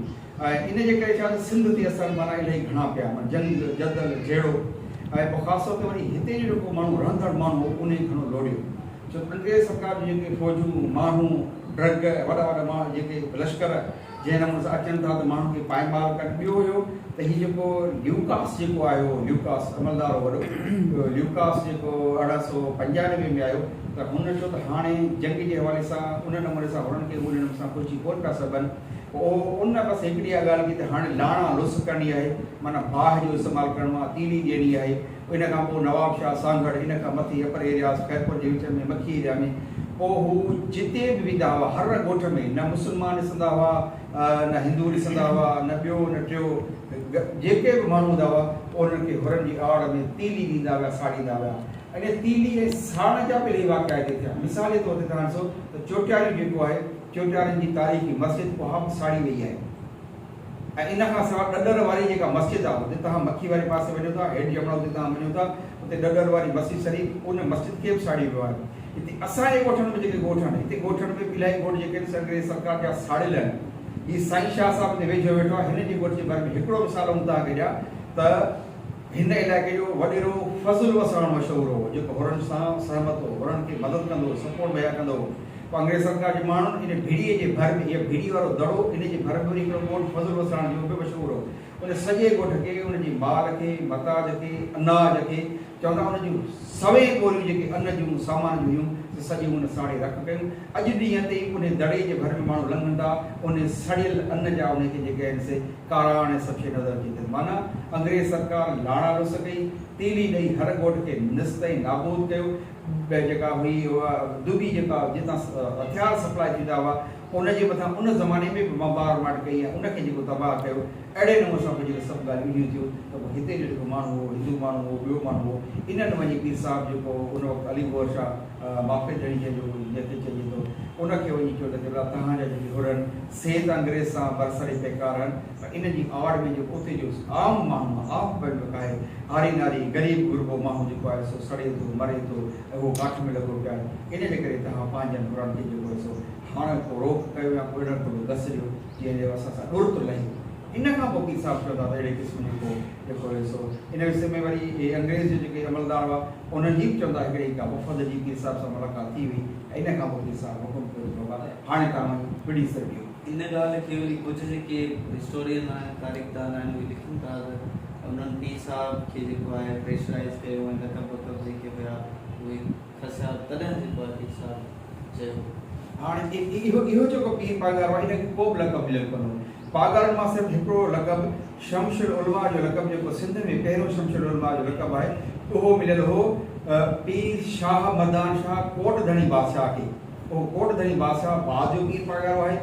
ऐं इन जे करे छा त सिंध ते असर माना इलाही घणा पिया माना जंग जदल जहिड़ो ऐं पोइ ख़ासि तौर ते वरी हिते जो जेको माण्हू रहंदड़ माण्हू हो उन घणो लोड़ियो छो अंग्रेज़ सरकार जूं जेके फ़ौजूं माण्हू ड्रग वॾा वॾा माण्हू जेके लश्कर जंहिं नमूने सां अचनि था त माण्हुनि खे पाइमाल कनि ॿियो हुयो त हीउ जेको ल्यूकास जेको आयो ल्यूकास अमलदार वॾो ल्यूकास जेको 1895 में आयो त हुन चयो त हाणे जंग जे हवाले सां उन नमूने सां हुननि खे उन नमूने सां पहुची कोन पिया सघनि पोइ उन बसि हिकिड़ी इहा ॻाल्हि की त हाणे लाणा लुस करणी आहे माना बाहि जो इस्तेमालु करिणो आहे तीली ॾियणी आहे इन खां पोइ नवाब शाह सांगड़ इन खां मथे अपर एरियाज़ खैरपुर जे विच में मखी एरिया में पोइ हू जिते बि वेंदा हुआ हर ॻोठ में न मुस्लमान ॾिसंदा हुआ न हिंदू ॾिसंदा हुआ न ॿियो न टियों जेके बि माण्हू हूंदा हुआ उन्हनि खे हुरनि जी आड़ में तीली ॾींदा हुआ साड़ींदा हुआ अने तीली ऐं साड़ जा पहिरीं वाक़िया हिते थिया मिसाल जे तौर ते तव्हां ॾिसो त चोटियारी जेको आहे चोटियारनि जी तारीख़ी मस्जिद उहा बि साड़ी वई आहे ऐं इन खां सवाइ ॾॾर वारी जेका मस्जिद आहे हुते तव्हां मखी वारे पासे वञो था हेठि जमणो हुते तव्हां वञो था हुते ॾॾर वारी मस्जिद शरीफ़ उन मस्जिद खे बि साड़ी वियो आहे हिते असांजे ॻोठनि में जेके ॻोठ आहिनि हिते ॻोठनि में इलाही ॻोठ जेके अंग्रेज़ सरकार जा साड़ियल आहिनि हीउ साईं शाह साहिब ते वेझो वेठो आहे हिन जे ॻोठ जे बारे में हिकिड़ो मिसाल हूं तव्हांखे ॾियां त हिन इलाइक़े जो वॾेरो फज़ुल वसाण मशहूरु हो जेको हुरनि सां सहमत हो हुरनि खे मदद कंदो हो सपोर्ट मुहैया कंदो हो पोइ अंग्रेज़ सरकार जे माण्हुनि इन भीड़ीअ जे भर में इहा भीड़ी वारो दड़ो इन जे भर में हिकिड़ो ॻोठ फज़ुल वसाण जो बि मशहूरु हो उन सॼे ॻोठ खे उनजी माल खे मताज खे अनाज खे चवंदा उन जूं सवे ॻोल्हियूं जेके अन जूं सामान जूं हुयूं सॼी उन साड़ी रख कयूं अॼु ॾींहं ते उन दड़े जे भर में माण्हू लंघनि था उन सड़ियल अन जा उनखे जेके आहिनि से कारा हाणे सभु शइ नज़र अचे थी माना अंग्रेज़ सरकार लाड़ा लुस कई तीली ॾेई हर ॻोठ खे निस ताईं नाबूद कयो जेका हुई उहा दुबी जेका जितां हथियार सप्लाई थींदा हुआ उनजे मथां उन ज़माने में बि बमबार मार कई आहे उनखे जेको तबाह कयो अहिड़े नमूने सां पोइ जेके सभु ॻाल्हियूं ईंदियूं थियूं त पोइ हिते जो जेको माण्हू हो हिंदू माण्हू हो ॿियो माण्हू हो इन्हनि वञी पीर साहिबु जेको उन वक़्तु अली गोर शाह माफ़ी ॾियणी जंहिंजो जेके चइजे थो उनखे वञी चयो त जेका तव्हांजा जेके हुरनि सेहत अंग्रेज़ सां बरसरे बेकार आहिनि पर इन जी आड़ में जेको उते जो आम माण्हू आम पंहिंजो आहे हारी नारी ग़रीब गुरबो माण्हू जेको आहे सो सड़े थो मरे थो ऐं उहो काठ में लॻो पियो आहे इन जे करे तव्हां पंहिंजनि हुरनि खे जेको आहे सो हाणे पोइ रोक कयो या पोइ इन्हनि खे दस ॾियो जीअं जो असां सां ॾुर थो लहे इन खां पोइ पीर साहिबु चवंदा त अहिड़े क़िस्म जेको आहे सो इन विषय में वरी इहे अंग्रेज़ जो जेके अमलदार हुआ उन्हनि जी बि चवंदा हिकिड़ी का वफ़द जी पीर साहिब सां मुलाक़ात थी हुई ऐं इन खां पोइ पीर साहिबु हुकुम कयो हाणे तव्हां पिड़ी सघियो इन ॻाल्हि खे वरी कुझु जेके हिस्टोरियन आहिनि तारीख़दार आहिनि उहे लिखनि था त उन्हनि पीर साहिब खे जेको आहे प्रेशराइज़ कयो ऐं लकब वकब जेके हुया उहे खसिया तॾहिं जेको आहे पीर साहिबु चयो हाणे इहो जेको पीर पागार आहे हिनखे को बि लक़ब मिलियल कोन हो। पागारनि मां सिर्फ़ु हिकिड़ो लक़ब शमशुल उलमा जो लक़ब जेको सिंध में पहिरियों शमशुल उलमा जो लक़ब आहे उहो मिलियल हो पीर शाह मदान शाह कोटधणी बादशाह खे। उहो कोटधणी बादशाह बाद जो पीर पागार आहे।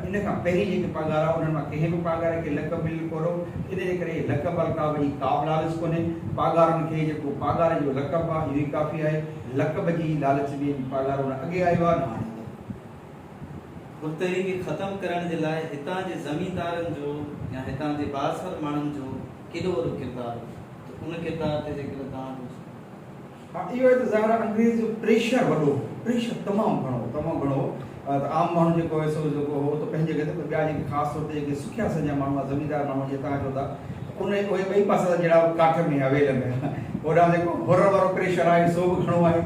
इन खां पहिरीं जेके पागार आहे उन्हनि मां कंहिं बि पागार खे लक़ब मिलियल कोन हो। इन जे करे लक़ब अलक़ाब जी का बि लालच कोन्हे। पागारनि खे जेको पागार जो लक़ब आहे इहो ई काफ़ी आहे। लक़ब जी लालच में पागार उन अॻे आयो आहे न हाणे। गुप्तरी खे ख़तमु करण जे लाइ हितां जे ज़मींदारनि जो या हितां जे बासर माण्हुनि जो केॾो वॾो किरदारु, त उन किरदार ते जेकॾहिं तव्हां हा इहो आहे त ज़ाहिर आहे अंग्रेज़ जो प्रेशर वॾो, प्रेशर तमामु घणो हो। आम माण्हू जेको आहे सो जेको हो त पंहिंजे जॻह ते ॿिया जेके ख़ासि तौर ते जेके सुखिया सॼा माण्हू आहे ज़मींदार माण्हू जीअं तव्हां चओ था उहे ॿई पासा जहिड़ा काठ में अवेल में होॾां जेको हुर वारो प्रेशर आहे सो बि घणो आहे।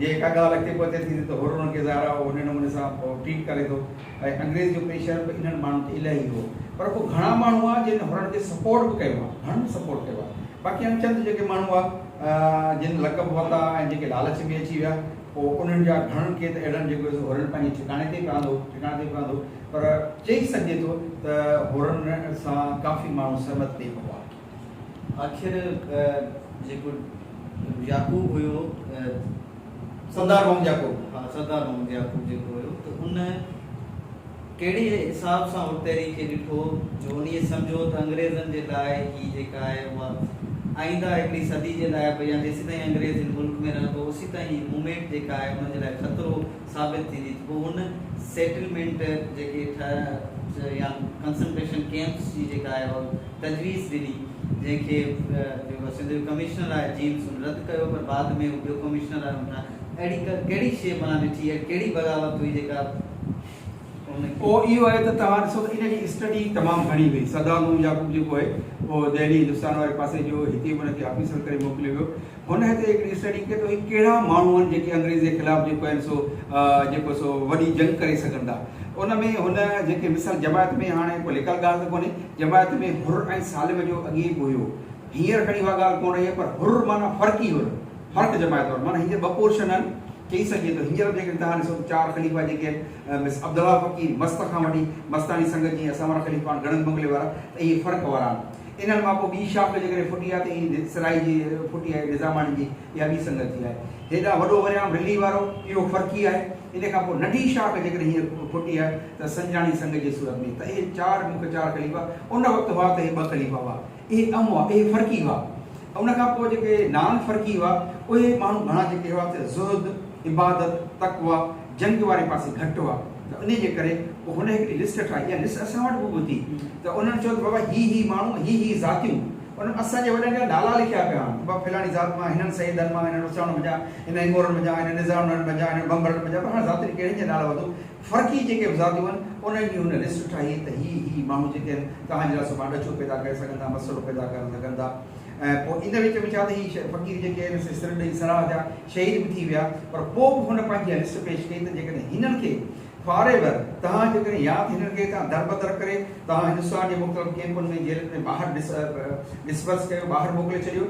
जे का ॻाल्हि अॻिते पोइ थींदी त हुर हुनखे ज़ाहिर आहे उन नमूने सां ट्रीट करे थो। ऐं अंग्रेज़ जो प्रेशर बि इन्हनि माण्हुनि ते इलाही हो। पर पोइ घणा माण्हू आहे जिन हुननि खे सपोर्ट बि कयो आहे, घणनि सपोर्ट कयो आहे। बाक़ी हाणे चंद जेके माण्हू आहे जिन लक़ब वरिता ऐं जेके लालच में अची विया पोइ उन्हनि जा घणनि खे त अहिड़नि जेको हुरनि पंहिंजे ठिकाणे ते पवंदो। पर चई सघिजे थो त हुरनि सां काफ़ी माण्हू सहमत थी पियो आहे। आख़िर जेको याकूब हुयो सरदार मोहम्मद याकूब, हा सरदार मोहम्मद याकूब जेको हुयो त उन कहिड़े हिसाब सां उतरी खे ॾिठो जो उन सम्झो त अंग्रेज़नि जे लाइ ही जेका आहे उहा आईंदा हिकिड़ी सदी जे लाइ भई या जेसीं ताईं अंग्रेज़ मुल्क में रहंदो ओसी ताईं मूवमेंट जेका आहे उन जे लाइ ख़तरो साबित थींदी। पोइ उन सेटलमेंट जेके या कंसंट्रेशन कैंप्स जी जेका आहे उहा तजवीज़ ॾिनी जंहिंखे जेको सिंध जो कमिश्नर आहे जीम्स रद्द कयो पर बाद में ॿियो कमिश्नर आहे हुन अहिड़ी कहिड़ी शइ माना ॾिठी आहे कहिड़ी बग़ावत हुई जेका पोइ इहो आहे त तव्हां ॾिसो त इनजी स्टडी तमामु घणी हुई। सरदार मोहम्मद याकूब जेको आहे उहो दिल्ली हिंदुस्तान वारे पासे जो हिते हुनखे ऑफिसर करे मोकिलियो वियो। हुन हिते हिकिड़ी स्टडी कई त कहिड़ा माण्हू आहिनि जेके अंग्रेज़ जे ख़िलाफ़ु जेको आहिनि सो वॾी जंग करे सघंदा। उन में हुन जेके मिसाल जमायत में हाणे को लिकल ॻाल्हि त कोन्हे जमायत में हुर ऐं सालिम जो अॻे बि हुयो। हींअर खणी उहा ॻाल्हि कोन रही आहे पर हुर माना फ़र्क़ी हुर फ़र्क़ु जमायत वारो माना हींअर ॿ पोर्शन आहिनि चई सघिजे थो। हींअर जेके तव्हां ॾिसो चार ख़लीफ़ा जेके आहिनि मिस अब्दुल्ला फ़कीर मस्त खां वठी मस्तानी संगत जी असां वारा ख़लीफ़ा गणंग बंगले वारा त इहे फ़र्क़ु वारा आहिनि। इन्हनि मां पोइ ॿी शाख जेकॾहिं फुटी आहे त इहा सिराई जी फुटी आहे निज़ामानी जी इहा ॿी संगत जी आहे। हेॾा वॾो वरियाम रिली वारो इहो फ़र्क़ी आहे। इन खां पोइ नंढी शाख जेकॾहिं हीअ फुटी आहे त संजाणी संगत जी सूरत में त इहे चार ख़लीफ़ा उन वक़्तु हुआ त इहे ॿ ख़लीफ़ा हुआ। इहे हुआ इहे फ़र्क़ी हुआ। उन खां पोइ जेके नान फ़र्क़ी हुआ उहे माण्हू घणा जेके हुआ त ज़ुहद इबादत तक़वा जंग वारे पासे घटि हुआ। त इन जे करे पोइ हुन हिकिड़ी लिस्ट ठाही इहा लिस्ट असां वटि बि ॿुधी त उन्हनि चयो त बाबा ही माण्हू ही ज़ातियूं उन्हनि असांजे वॾनि जा नाला लिखिया पिया आहिनि बाबा फलाणी ज़ात मां हिननि सईदनि मां हिननि उसाण में जा हिन इंगोरनि में जा हिन निज़ामनि में जा हिन बम्बरनि में जा पर हाणे ज़ाति कहिड़े जे नाला वधो फ़र्क़ी जेके ज़ातियूं आहिनि उन्हनि जी हुन लिस्ट ठाही त ही माण्हू जेके आहिनि तव्हांजे लाइ सुभाणे ॾचो पैदा करे सघंदा मसइलो पैदा करे सघंदा। ऐं पोइ इन विच में छा त ही फ़क़ीर जेके आहिनि सिर ॾेई सराह जा शहीद बि थी विया पर पोइ बि हुन पंहिंजी लिस्ट पेश कई त जेकॾहिं हिननि खे फॉरएवर तव्हां जेकॾहिं या त हिननि खे तव्हां दरबदर करे तव्हां हिंदुस्तान जे मुख़्तलिफ़ कैंपुनि में जेल में ॿाहिरि डिस्पर्स कयो ॿाहिरि मोकिले छॾियो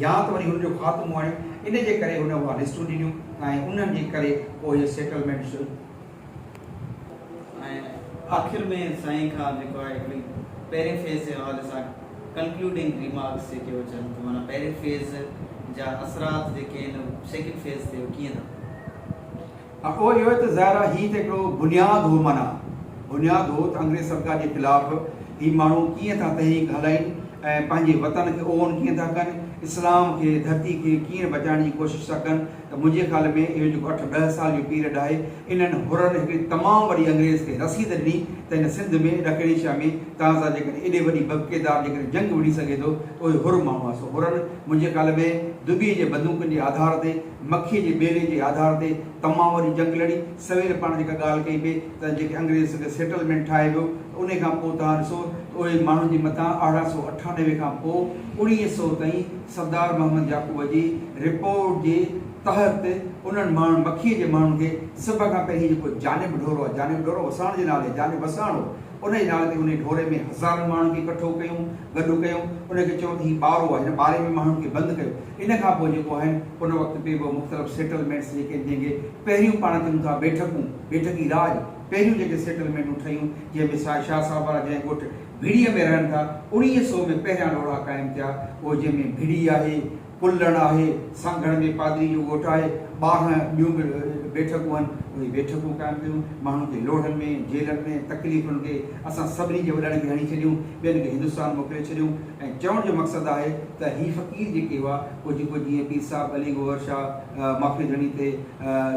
या त वरी हुनजो ख़ात्मो आणियो। इन जे करे हुन उहा लिस्टूं ॾिनियूं ऐं उन्हनि जे करे पोइ इहो सेटलमेंट ऐं आख़िर में साईं खां जेको आहे हिकिड़ी पहिरें फेज़ जे हवाले सां कंक्लूडिंग रिमार्क्स जेके हुजनि त माना पहिरें फेज़ जा असरात जेके आहिनि सेकेंड फेज़ ते कीअं था? उहो इहो त ज़ाहिर आहे हीउ त हिकिड़ो बुनियादु हो माना बुनियादु हो त अंग्रेज़ सरकार जे ख़िलाफ़ु ही माण्हू कीअं था तहरीक हलाइनि ऐं पंहिंजे वतन खे ओन कीअं था कनि इस्लाम खे धरती खे कीअं बचाइण जी कोशिशि था कनि। त मुंहिंजे ख़्याल में इहो जेको 8-10 साल जो पीरियड आहे इन्हनि हुरनि हिकिड़ी तमामु वॾी अंग्रेज़ खे रसीद ॾिनी त हिन सिंध में ॾखिणी एशिया में तव्हां सां जेकॾहिं एॾे वॾी बबकेदार जेकॾहिं जंग विढ़ी सघे थो त उहे हुर माण्हू आहे। सो हुरनि मुंहिंजे ख़्याल में दुबीअ जे बंदूकनि जे आधार ते मखीअ जे ॿेड़े जे आधार ते तमामु वॾी जंग लड़ी सवेल पाण जेका ॻाल्हि कई पई त जेके अंग्रेज़ सेटलमेंट ठाहे वियो उन खां पोइ तव्हां ॾिसो उहे माण्हुनि जे मथां 1898 खां पोइ 1900 ताईं सरदार मोहम्मद याकूब जी रिपोर्ट जे तहत उन्हनि माण्हुनि मखीअ जे माण्हुनि खे सभ खां पहिरीं जेको जानिब ढोरो आहे जानिब ढोरो वसाण जे नाले जानिब वसाण हो उन जे नाले ते उन ढोरे में हज़ारनि माण्हुनि खे इकठो कयूं, गॾु कयूं, उनखे चयूं त हीउ ॿारो आहे, हिन ॿारे में माण्हुनि खे बंदि कयो। इन खां पोइ जेको आहिनि उन वक़्तु ते बि मुख़्तलिफ़ सेटलमेंट्स जेके जंहिंखे पहिरियों पाण चयूं था बैठकी राज, पहिरियों जेके सेटलमेंटूं ठहियूं जंहिंमें शाह साहब वारा जंहिं ॻोठु भिड़ीअ में रहनि था 1900 में पहिरियां ॾोड़ा क़ाइमु थिया, उहो जंहिंमें भिड़ी आहे, कुल्लण आहे, सांगड़ में पादरी जो ॻोठु आहे, 12 ॿियूं बि बैठकूं आहिनि, उहे बैठकूं क़ाइमु कयूं। माण्हुनि खे लोढ़नि में, जेलनि में, तकलीफ़ुनि खे असां सभिनी जे वॾनि खे हणी छॾियूं, ॿियनि खे हिंदुस्तान मोकिले छॾियूं। ऐं चवण जो मक़सदु आहे त हीअ फ़क़ीर जेके हुआ उहो जेको जीअं पीर साहिबु अली गौहर शाह माफ़ी धणी ते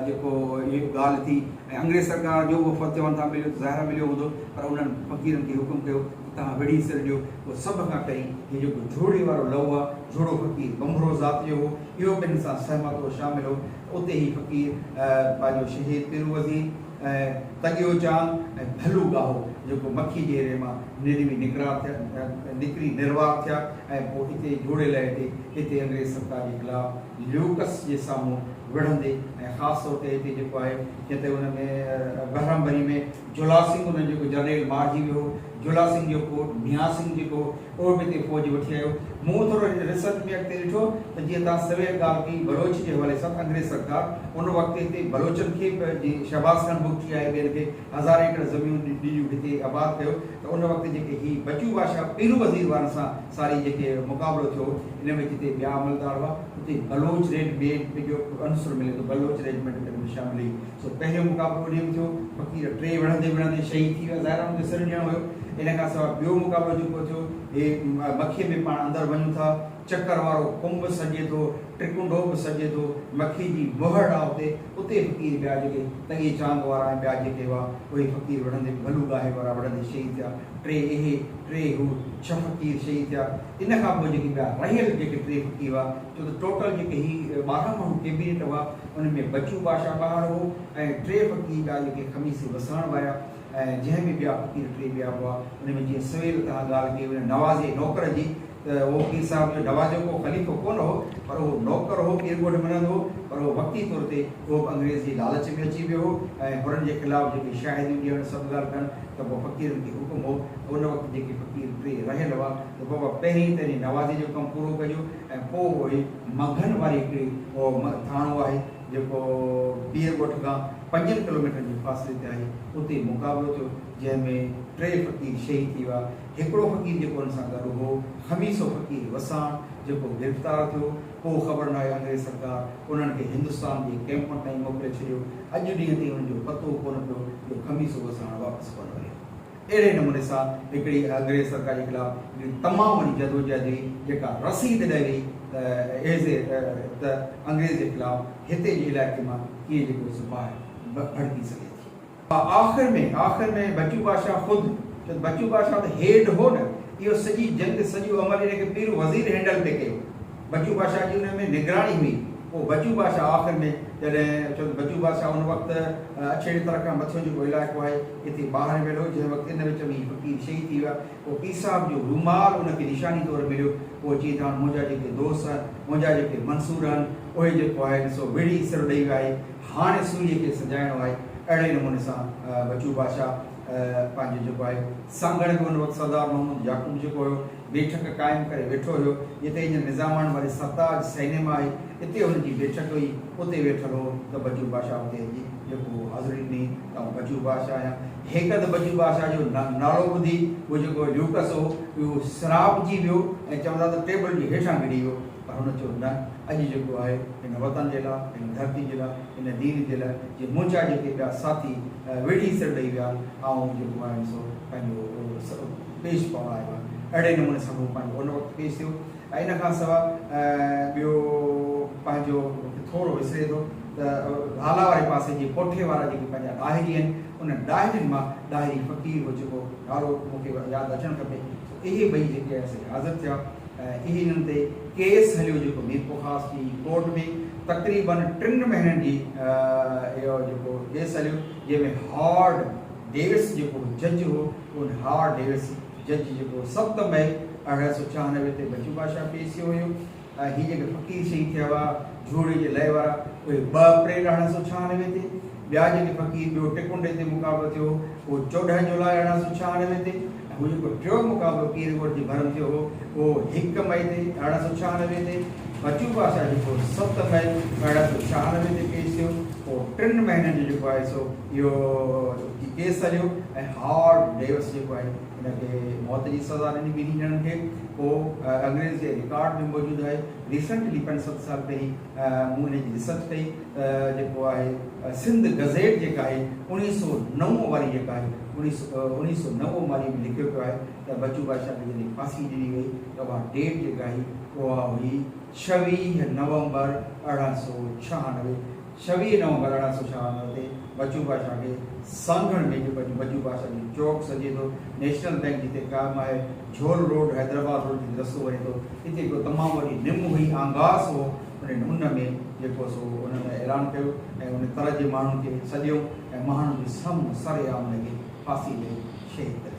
जेको इहे ॻाल्हि थी ऐं अंग्रेज़ सरकार जो उहो फतवन तां मिलियो ज़ाहिर मिलियो हूंदो, पर उन्हनि फ़क़ीरनि खे हुकुम कयो तव्हां विड़ी सिर ॾियो। उहो सभ खां पहिरीं हीअ जेको झोड़े वारो लहू आहे, झोड़ो फ़क़ीर बंभरो ज़ात जो हो, इहो ॿिनि सां सहमत हो, शामिल हो। उते ई फ़क़ीर पंहिंजो शहीद पीर वज़ीर तगियो चांद ऐं भलू गाहो जेको मखी जे एरे मां निकिरी निर्वाह थिया ऐं पोइ हिते जोड़े लाइ हिते अंग्रेज़ सरकार जे ख़िलाफ़ ल्यूकस जे साम्हूं विढ़ंदे ऐं ख़ासि तौर ते हिते जेको आहे जिते हुन में बहरामबरी में जुला सिंह हुन जेको जनरल मारिजी वियो, जुला सिंह जो कोट मियां सिंह जेको उहो बि हिते फ़ौज वठी आयो। मूं थोरो रिसर्च में अॻिते ॾिठो त जीअं तव्हां सवेल ॻाल्हि कई बलोच जे हवाले सां, अंग्रेज़ सरकार उन वक़्तु हिते बलोचनि खे जीअं शहबाज़ खान बुख थी आहे, ॿियनि खे 1000 एकड़ ज़मीन ॾिनियूं हिते आबाद कयो, त उन वक़्तु जेके ही बच्चू बादशाह पीर वज़ीर वारनि सां सारी जेके मुक़ाबिलो थियो, इन में जिते ॿिया अमलदार हुआ उते बलोच रेजिमेंट जो अंसुर मिले थो, बलोच रेजिमेंट में शामिल हुई। सो पहिरियों मुक़ाबिलो उन में थियो, फ़क़ीर 3 विढ़ंदे शहीद थी विया, ज़ाहिर हुनखे सिर ॾियणो हुयो। इन खां सवाइ ॿियो मुक़ाबिलो जेको थियो, हे मखीअ में पाण अंदरि वञूं था, चकर वारो कुंभ सॼे थो, त्रिकुंडो बि सॼे थो, मखी जी मुहड़ आहे उते फ़क़ीर ॿिया जेके तॻी चांद वारा ऐं ॿिया जेके हुआ उहे फ़क़ीर विढ़ंदे भलू गाहे वारा विढ़ंदे शहीद थिया। 3 हू 6 फ़क़ीर शहीद थिया। इन खां पोइ जेके ॿिया रहियल जेके 3 फ़क़ीर हुआ, छो त टोटल जेके ही 12 माण्हू कैबिनेट हुआ, उन में बच्चू बादशाह ॿाहिरि हो ऐं 3 फ़क़ीर ॿिया जेके ख़मीस वसाइण वाया ऐं जंहिं में ॿिया फ़क़ीर 3 ॿिया हुआ। उन में जीअं सवेल तव्हां ॻाल्हि कई नवाज़े नौकर जी, त उहो पीर साहिब जो नवाज़ो को ख़लीफ़ो कोन हो, पर उहो नौकर हो, पीर ॻोठ मञंदो हो, पर उहो वक़्ती तौर ते उहो अंग्रेज़ जी लालच में अची वियो हो ऐं हुननि जे ख़िलाफ़ जेके शाहिदियूं ॾियणु सभु ॻाल्हि कनि, त पोइ फ़क़ीरनि खे हुकुम हो। उन वक़्तु जेके फ़क़ीर 3 रहियल हुआ, त बाबा पहिरीं त नवाज़े जो कमु पूरो कजो ऐं पोइ वरी मघन वारी हिकिड़ी उहो थाणो आहे जेको पीर ॻोठ खां 5 किलोमीटर जे फ़ासिले ते आहे, उते मुक़ाबिलो थियो जंहिंमें 3 फ़क़ीर शहीद थी विया। हिकिड़ो फ़क़ीर जेको हुन सां गॾु हो ख़मीसो फ़क़ीर वसाण जेको गिरफ़्तार थियो, पोइ ख़बर न आहे अंग्रेज़ सरकार उन्हनि खे हिंदुस्तान जे कैंपनि ताईं मोकिले छॾियो। अॼु ॾींहं ते हुनजो पतो कोन पियो जो ख़मीसो वसाण वापसि कोन वरियो। अहिड़े नमूने सां हिकिड़ी अंग्रेज़ सरकार जे ख़िलाफ़ तमामु वॾी जदोजहद हुई जेका रसीद ॾेई वई त अंग्रेज़ जे ख़िलाफ़ हिते जे इलाइक़े मां कीअं जेको सुभाणे भड़की सघे थी। आख़िर में बच्चू बादशाह ख़ुदि, बच्चू बादशाह त हेड हो न, इहो सॼी जंग सॼो अमल इनखे पीर वज़ीर हैंडल पे कयो, बच्चू बादशाह जी हुन में निगरानी हुई। पोइ बच्चू बादशाह आख़िर में जॾहिं छो त बच्चू बादशाह उन वक़्तु अछेड़ी तरह खां मथियो जेको इलाइक़ो आहे हिते ॿाहिरि वेठो, जंहिं वक़्तु इन विच में फ़क़ीर शहीद थी विया। पोइ पीर साहिब जो रूमाल उनखे निशानी तौरु मिलियो। पोइ चई त मुंहिंजा जेके दोस्त आहिनि, मुंहिंजा जेके मंसूर आहिनि, उहे जेको आहे ॾिसो विड़ी सिर ॾेई विया आहे, हाणे सूर्य खे सजाइणो आहे। अहिड़े नमूने सां बच्चू बादशाह पंहिंजो जेको आहे सांगड़ में उन वक़्तु सरदार मोहम्मद याकूब जेको हुयो बैठक क़ाइमु करे वेठो हुयो। जिते हीअं निज़ामण वारे सरताज सिनेमा आहे हिते हुनजी बैठक हुई, उते वेठल हो त बच्चू बादशाह उते जेको हाज़िरी ॾिनी त बच्चू बादशाह आहियां। हिकु त बच्चू बादशाह जो नालो ॿुधी उहो जेको ल्यूकस हो उहो शराबजी वियो ऐं चवंदा त टेबल जे हेठां किरी वियो, पर हुन चयो न, अॼु जेको आहे हिन वतन जे लाइ, हिन धरती जे लाइ, हिन दीन जे लाइ, जे मुंहिंजा जेके ॿिया साथी वेड़ी सिर ॾेई विया ऐं जेको आहे सो पंहिंजो पेश पवण आयो आहे। अहिड़े नमूने सां उहो पंहिंजो उन वक़्तु पेश थियो। ऐं इन खां सवाइ ॿियो पंहिंजो थोरो विसरे थो त आला वारे पासे जे कोठे वारा जेके पंहिंजा ॾाहिरी आहिनि, उन ॾाहिरियुनि मां ॾाहिरी फ़क़ीर हो जेको नालो मूंखे यादि अचणु खपे, इहे ॿई जेके असांखे हाज़िर थिया। इहे हिननि ते केस हलियो जेको मीर पुखास जी कोर्ट में, तक़रीबन 3 महीननि जी इहो जेको केस हलियो, जंहिंमें हॉर्ड डेविस जेको जज हो, उन हॉर्ड डेविस जज जेको 7 मई 1896 ते बच्चू बादशाह पेश थियो हुयो। हीअ जेके फ़क़ीर शहीद थिया हुआ झोड़े जे लय वारा, उहे 2 अप्रैल 1896 ते, ॿिया जेके फ़क़ीर ॿियो टिकुंडे ते मुक़ाबिलो थियो उहो 14 जुलाई 1896 ते, ऐं हू जेको टियों मुक़ाबिलो पीर ॻोठ जे भरण थियो हो उहो 1 मई ते 1896 ते, बच्चू पाशा जेको 7 मई 1896 ते पेश थियो। पोइ 3 महीननि जो जेको आहे सो इहो केस हलियो ऐं हॉवर्ड डेविस जेको आहे हिनखे मौत जी सज़ा ॾिनी ॿिन्ही ॼणनि खे। पोइ अंग्रेज़ जे रिकॉर्ड में मौजूदु आहे। रिसेंटली 5-7 साल पहिरीं मूं हिन जी रिसर्च कई जेको आहे सिंध गज़ेट जेका आहे 1909 वारी जेका आहे 1909 वारी में लिखियो पियो आहे त बच्चू पाशा खे जॾहिं फांसी ॾिनी वई त उहा डेट जेका आहे उहा हुई 26 नवंबर 1896। 26 नवंबर 1896 ते बच्चू पाशा खे सांगण में जेको बच्चू पाशा जो चौक सॼे थो, नेशनल बैंक जिते क़ाइमु आहे, झोल रोड हैदराबाद रोड जिते रस्तो वञे थो, हिते हिकु तमामु वॾी निम हुई, आगाज़ हो, उन में जेको सो उन्हनि ऐलान कयो ऐं उन तरह जे माण्हुनि खे सॼियो ऐं माण्हुनि जे साम्हूं सरेआम हुनखे फांसी ते शहीद कयो।